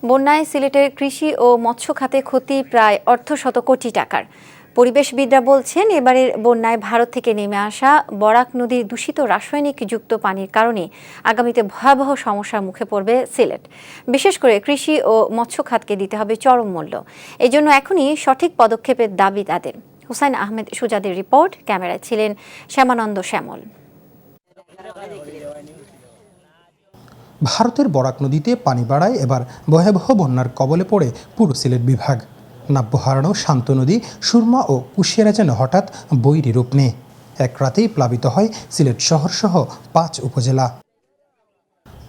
বন্যায় সিলেটের কৃষি ও মৎস্য খাতে ক্ষতি প্রায় অর্ধশত কোটি টাকার। পরিবেশবিদরা বলছেন, এবারের বন্যায় ভারত থেকে নেমে আসা বরাক নদীর দূষিত রাসায়নিক যুক্ত পানির কারণে আগামীতে ভয়াবহ সমস্যার মুখে পড়বে সিলেট। বিশেষ করে কৃষি ও মৎস্য খাতকে দিতে হবে চরম মূল্য। এই জন্য এখনই সঠিক পদক্ষেপের দাবি তাদের। হুসাইন আহমেদ সুজাদের রিপোর্ট, ক্যামেরায় ছিলেন শ্যামানন্দ শ্যামল। ভারতের বরাক নদীতে পানি বাড়ায় এবার ভয়াবহ বন্যার কবলে পড়ে পুরো সিলেট বিভাগ। নাব্য হারানো শান্ত নদী সুরমা ও কুশিয়ারা যেন হঠাৎ বৈরী রূপ নেয়। এক রাতেই প্লাবিত হয় সিলেট শহরসহ 5 উপজেলা।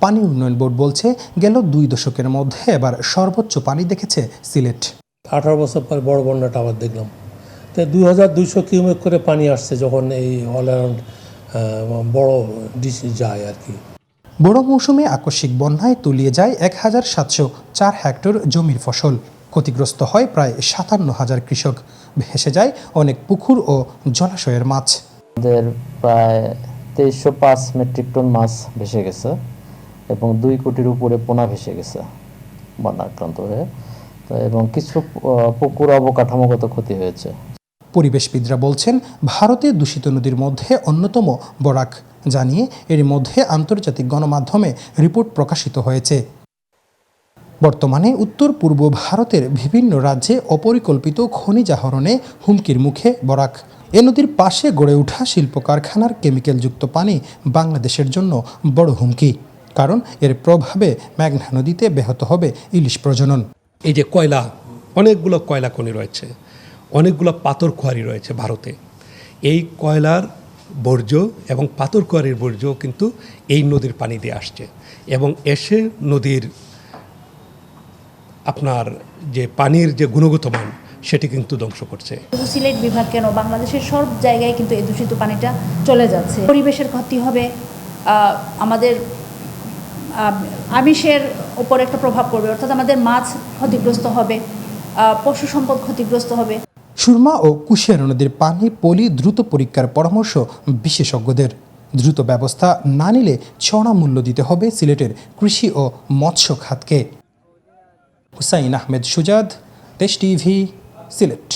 পানি উন্নয়ন বোর্ড বলছে, গেল 2 দশকের মধ্যে এবার সর্বোচ্চ পানি দেখেছে সিলেট। 18 বছর পর বড় বন্যাটা আবার দেখলাম। তো 2200 কিউমেক করে পানি আসছে যখন এই অল অ্যারাউন্ড বড় ডিসি যায় আর কি। বড় মৌসুমে আকস্মিক বন্যায় তলিয়ে যায় 1704 হেক্টর জমির ফসল। ক্ষতিগ্রস্ত হয় প্রায় 57,000 কৃষক। ভেসে যায় অনেক পুকুর ও জলাশয়ের মাছ। আমাদের প্রায় 2305 মেট্রিক টন মাছ ভেসে গেছে এবং 2 কোটির উপরে পোনা ভেসে গেছে বন্যা আক্রান্ত হয়ে, এবং কিছু পুকুর অবকাঠামোগত ক্ষতি হয়েছে। পরিবেশবিদরা বলছেন, ভারতে দূষিত নদীর মধ্যে অন্যতম বরাক, জানিয়ে এর মধ্যে আন্তর্জাতিক গণমাধ্যমে রিপোর্ট প্রকাশিত হয়েছে। বর্তমানে উত্তর পূর্ব ভারতের বিভিন্ন রাজ্যে অপরিকল্পিত খনিজ আহরণে হুমকির মুখে বরাক। এ নদীর পাশে গড়ে ওঠা শিল্প কারখানার কেমিক্যালযুক্ত পানি বাংলাদেশের জন্য বড় হুমকি, কারণ এর প্রভাবে মেঘনা নদীতে ব্যাহত হবে ইলিশ প্রজনন। এই যে কয়লা, অনেকগুলো কয়লা খনি রয়েছে, অনেকগুলো পাথর কোয়ারি রয়েছে ভারতে। এই কয়লার বর্জ্য এবং পাথর কোয়ারির বর্জ্য কিন্তু এই নদীর পানি দিয়ে আসছে এবং এসে নদীর আপনার যে পানির যে গুণগত মান সেটি কিন্তু ধ্বংস করছে। সিলেট বিভাগ কেন, বাংলাদেশের সব জায়গায় কিন্তু এই দূষিত পানিটা চলে যাচ্ছে। পরিবেশের ক্ষতি হবে, আমাদের আমিষের উপর একটা প্রভাব পড়বে, অর্থাৎ আমাদের মাছ ক্ষতিগ্রস্ত হবে, পশু সম্পদ ক্ষতিগ্রস্ত হবে। সুরমা ও কুশিয়ারা নদীর পানি পলি দ্রুত পরীক্ষার পরামর্শ বিশেষজ্ঞদের। দ্রুত ব্যবস্থা না নিলে চড়া মূল্য দিতে হবে সিলেটের কৃষি ও মৎস্য খাতকে। হুসাইন আহমেদ সুজাদ, দেশ টিভি, সিলেট।